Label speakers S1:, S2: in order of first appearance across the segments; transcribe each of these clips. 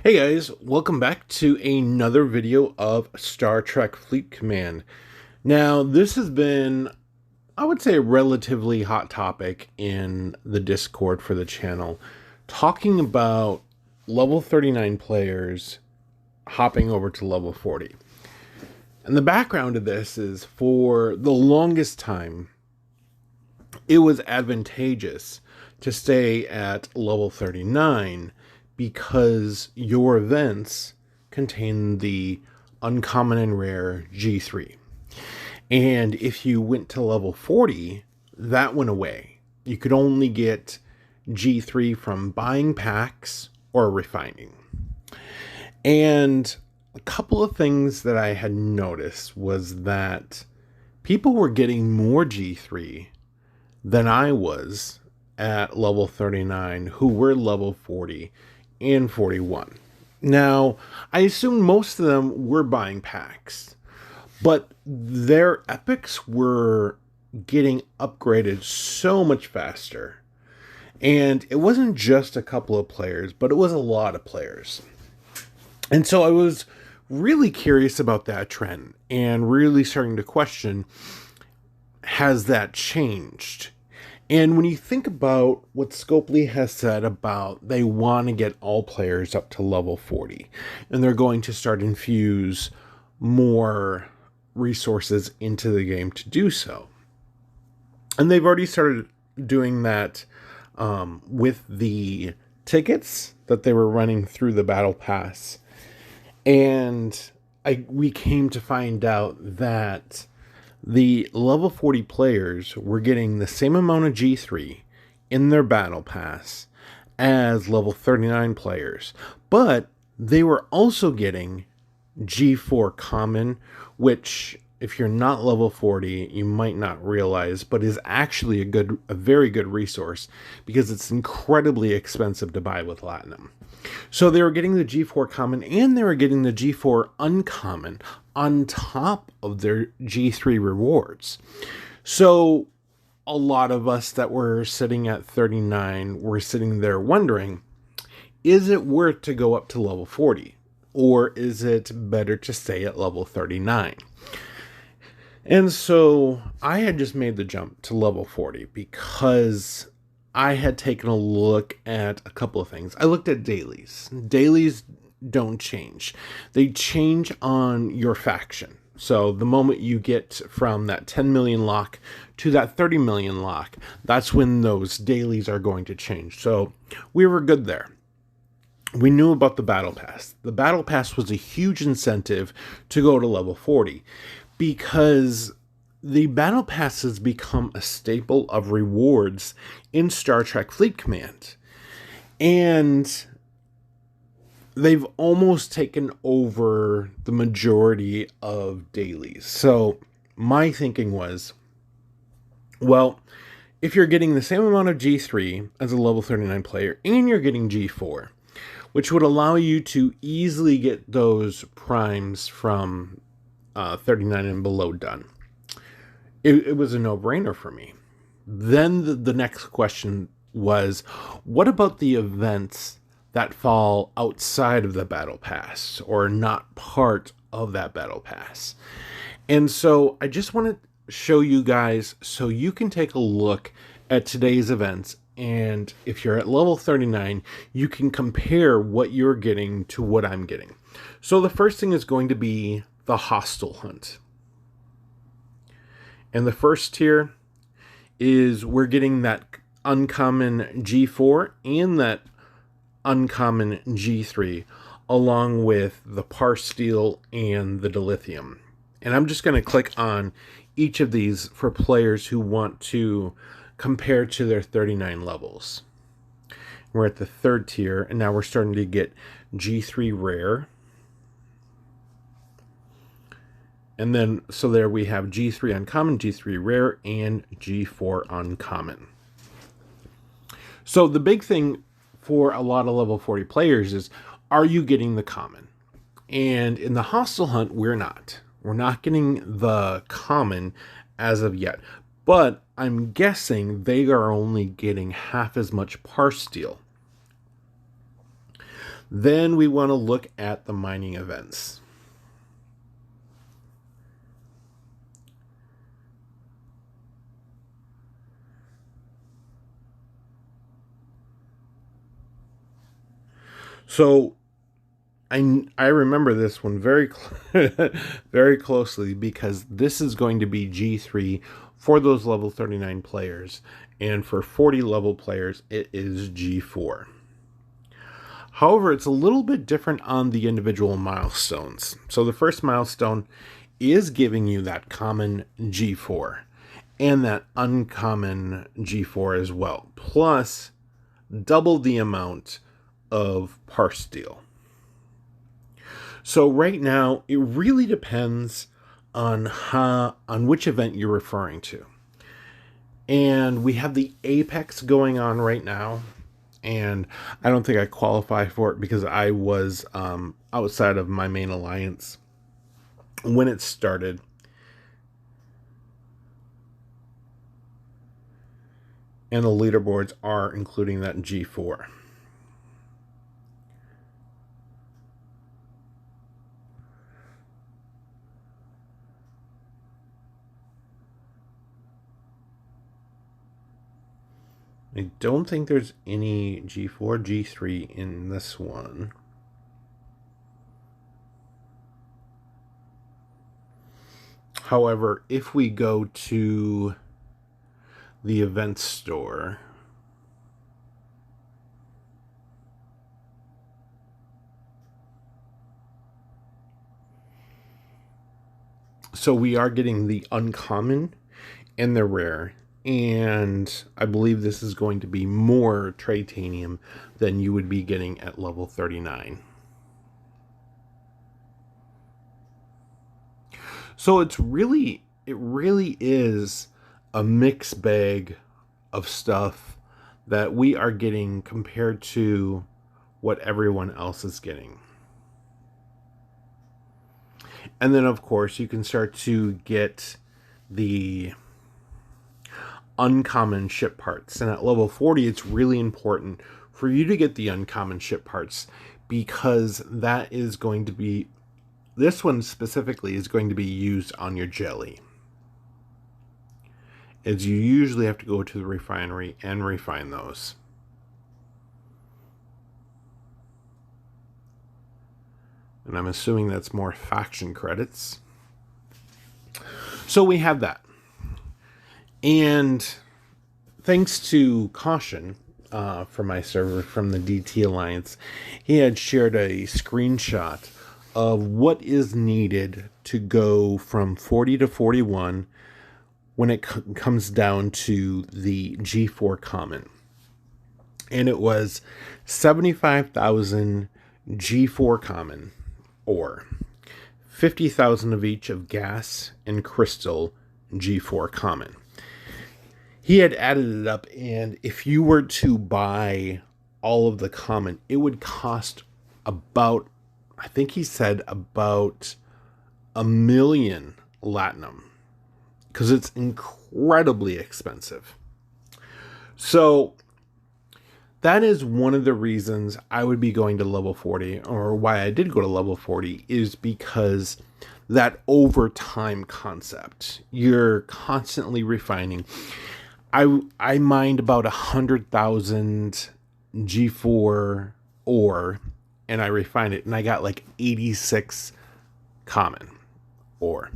S1: Hey guys, welcome back to another video of Star Trek Fleet Command. Now, this has been, I would say, a relatively hot topic in the Discord for the channel, talking about level 39 players hopping over to level 40. And the background of this is, for the longest time, it was advantageous to stay at level 39 because your events contain the uncommon and rare G3. And if you went to level 40, that went away. You could only get G3 from buying packs or refining. And a couple of things that I had noticed was that people were getting more G3 than I was at level 39 who were level 40 and 41. Now, I assume most of them were buying packs, but their epics were getting upgraded so much faster. And it wasn't just a couple of players, but it was a lot of players. And so I was really curious about that trend and really starting to question, has that changed? And when you think about what Scopely has said about they want to get all players up to level 40, and they're going to start infuse more resources into the game to do so. And they've already started doing that with the tickets that they were running through the Battle Pass. And we came to find out that the level 40 players were getting the same amount of G3 in their battle pass as level 39 players, but they were also getting G4 common, which if you're not level 40, you might not realize, but is actually a very good resource because it's incredibly expensive to buy with Platinum. So they were getting the G4 common and they were getting the G4 uncommon on top of their G3 rewards. So a lot of us that were sitting at 39 were sitting there wondering, is it worth to go up to level 40? Or is it better to stay at level 39? And so I had just made the jump to level 40 because I had taken a look at a couple of things. I looked at dailies. Dailies don't change. They change on your faction. So the moment you get from that 10 million lock to that 30 million lock, that's when those dailies are going to change. So we were good there. We knew about the Battle Pass. The Battle Pass was a huge incentive to go to level 40 because the Battle Pass has become a staple of rewards in Star Trek Fleet Command. And they've almost taken over the majority of dailies. So my thinking was, well, if you're getting the same amount of G3 as a level 39 player and you're getting G4, which would allow you to easily get those primes from 39 and below done, it was a no-brainer for me. Then the next question was, what about the events that fall outside of the Battle Pass or not part of that Battle Pass? And so I just want to show you guys so you can take a look at today's events. And if you're at level 39, you can compare what you're getting to what I'm getting. So the first thing is going to be the hostile hunt. And the first tier is we're getting that uncommon G4 and that uncommon G3 along with the Parse Steel and the Dilithium. And I'm just going to click on each of these for players who want to compare to their 39 levels. We're at the third tier, and now we're starting to get G3 rare. And then, so there we have G3 uncommon, G3 rare, and G4 uncommon. So the big thing for a lot of level 40 players is, are you getting the common? And in the hostile hunt, we're not. We're not getting the common as of yet. But I'm guessing they are only getting half as much Parse Steel. Then we want to look at the mining events. So I remember this one very very closely, because this is going to be G3 for those level 39 players, and for 40 level players it is G4. However, it's a little bit different on the individual milestones. So the first milestone is giving you that common G4 and that uncommon G4 as well, plus double the amount of parse steel. So right now, it really depends on which event you're referring to. And we have the Apex going on right now, and I don't think I qualify for it because I was outside of my main alliance when it started. And the leaderboards are including that G4. I don't think there's any G4, G3 in this one. However, if we go to the event store, so we are getting the uncommon and the rare. And I believe this is going to be more tritanium than you would be getting at level 39. So it really is a mixed bag of stuff that we are getting compared to what everyone else is getting. And then, of course, you can start to get the uncommon ship parts. And at level 40, it's really important for you to get the uncommon ship parts, because that is going to be, this one specifically is going to be used on your jelly. As you usually have to go to the refinery and refine those. And I'm assuming that's more faction credits. So we have that. And thanks to Caution from my server, from the DT Alliance, he had shared a screenshot of what is needed to go from 40 to 41 when it comes down to the G4 common. And it was 75,000 G4 common ore, 50,000 of each of gas and crystal G4 common. He had added it up, and if you were to buy all of the common, it would cost about, I think he said about 1 million latinum, because it's incredibly expensive. So that is one of the reasons I would be going to level 40, or why I did go to level 40, is because that overtime concept. You're constantly refining. I mined about 100,000 G4 ore, and I refined it, and I got like 86 common ore.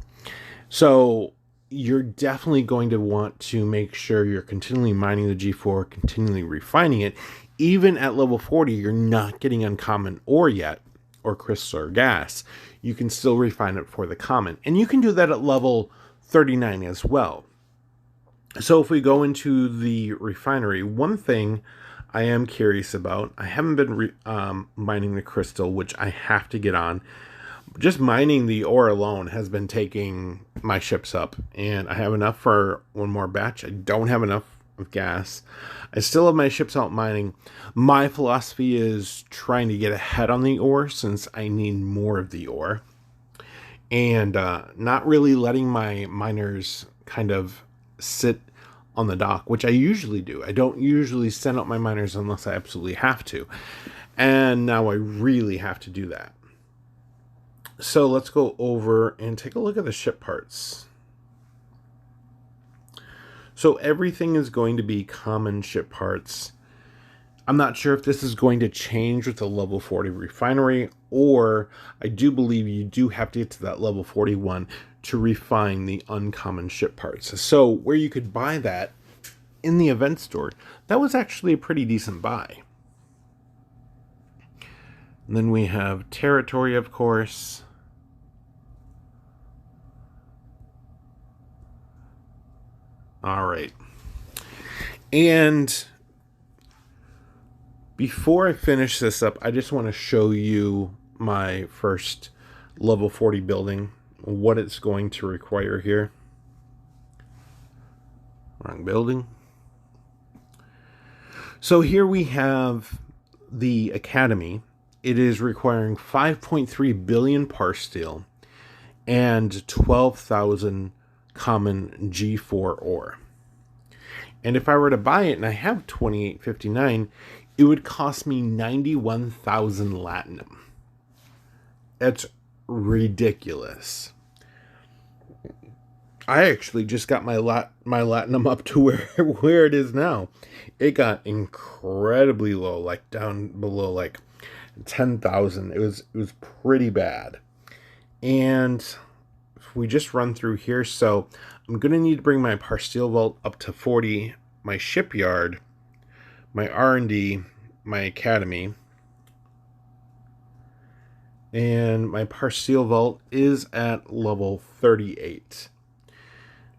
S1: So you're definitely going to want to make sure you're continually mining the G4, continually refining it. Even at level 40, you're not getting uncommon ore yet, or crystal or gas. You can still refine it for the common. And you can do that at level 39 as well. So if we go into the refinery, one thing I am curious about, I haven't been mining the crystal, which I have to get on. Just mining the ore alone has been taking my ships up, and I have enough for one more batch. I don't have enough of gas. I still have my ships out mining. My philosophy is trying to get ahead on the ore, since I need more of the ore, and not really letting my miners kind of sit on the dock, which I usually do. I don't usually send out my miners unless I absolutely have to. And now I really have to do that. So let's go over and take a look at the ship parts. So everything is going to be common ship parts. I'm not sure if this is going to change with the level 40 refinery, or I do believe you do have to get to that level 41 to refine the uncommon ship parts. So where you could buy that in the event store, that was actually a pretty decent buy. And then we have territory, of course. All right. And before I finish this up, I just want to show you my first level 40 building, what it's going to require here. Wrong building. So here we have the Academy. It is requiring 5.3 billion par steel and 12,000 common G4 ore. And if I were to buy it and I have 2859, it would cost me 91,000 latinum. That's ridiculous. I actually just got my latinum up to where it is now. It got incredibly low, like down below like 10,000. It was pretty bad. And if we just run through here, so I'm going to need to bring my par steel vault up to 40, my shipyard, my R&D, my academy, and my par steel vault is at level 38.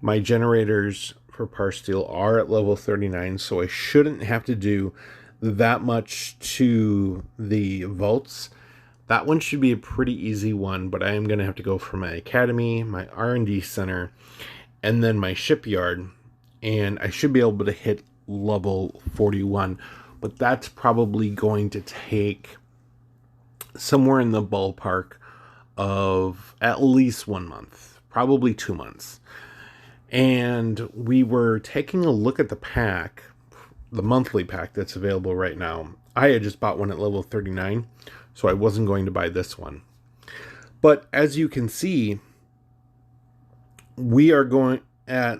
S1: My generators for par steel are at level 39, so I shouldn't have to do that much to the vaults. That one should be a pretty easy one, but I am going to have to go for my academy, my R&D center, and then my shipyard, and I should be able to hit level 41, but that's probably going to take somewhere in the ballpark of at least 1 month, probably 2 months. And we were taking a look at the pack, the monthly pack that's available right now. I had just bought one at level 39, so I wasn't going to buy this one. But as you can see, we are going at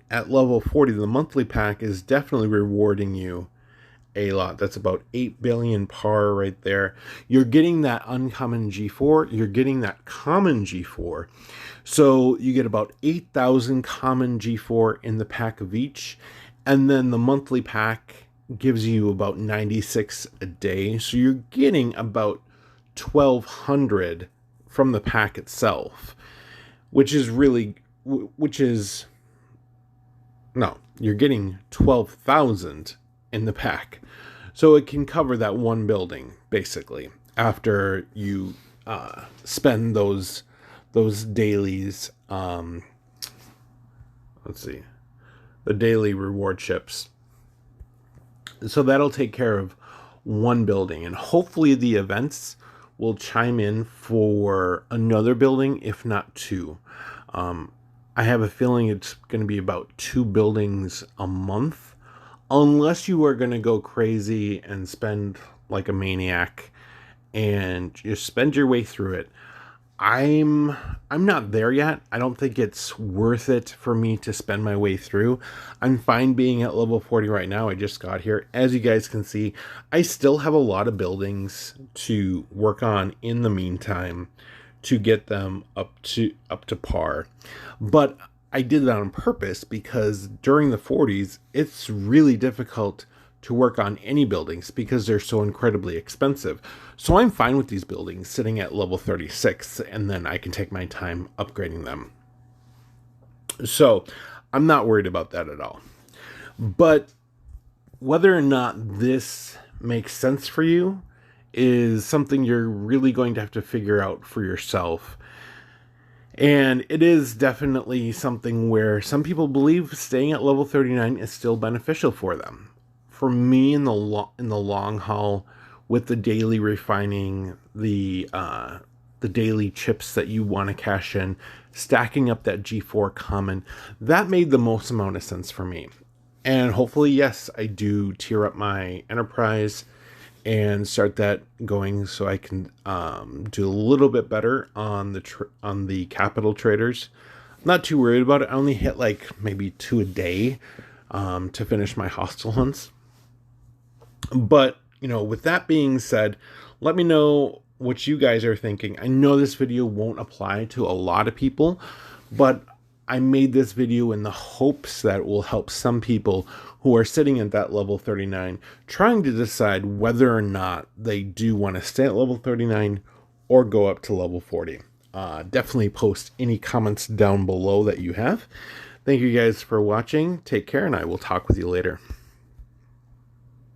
S1: level 40. The monthly pack is definitely rewarding you a lot. That's about 8 billion par right there. You're getting that uncommon G4. You're getting that common G4. So you get about 8,000 common G4 in the pack of each. And then the monthly pack gives you about 96 a day. So you're getting about 1,200 from the pack itself, you're getting 12,000 in the pack. So it can cover that one building, basically, after you spend those dailies, let's see, the daily reward chips. So that'll take care of one building, and hopefully the events will chime in for another building, if not two. I have a feeling it's going to be about 2 buildings a month, unless you are going to go crazy and spend like a maniac and just spend your way through it. I'm not there yet. I don't think it's worth it for me to spend my way through. I'm fine being at level 40 right now. I just got here. As you guys can see, I still have a lot of buildings to work on in the meantime to get them up to par. But I did that on purpose because during the 40s, it's really difficult to work on any buildings because they're so incredibly expensive. So I'm fine with these buildings sitting at level 36, and then I can take my time upgrading them. So I'm not worried about that at all. But whether or not this makes sense for you is something you're really going to have to figure out for yourself. And it is definitely something where some people believe staying at level 39 is still beneficial for them. For me, in the long haul, with the daily refining, the daily chips that you want to cash in, stacking up that G4 common, that made the most amount of sense for me. And hopefully, yes, I do tier up my enterprise and start that going so I can do a little bit better on the capital traders. I'm not too worried about it. I only hit like maybe 2 a day to finish my hostile hunts. But, with that being said, let me know what you guys are thinking. I know this video won't apply to a lot of people, but I made this video in the hopes that it will help some people who are sitting at that level 39, trying to decide whether or not they do want to stay at level 39 or go up to level 40. Definitely post any comments down below that you have. Thank you guys for watching. Take care, and I will talk with you later.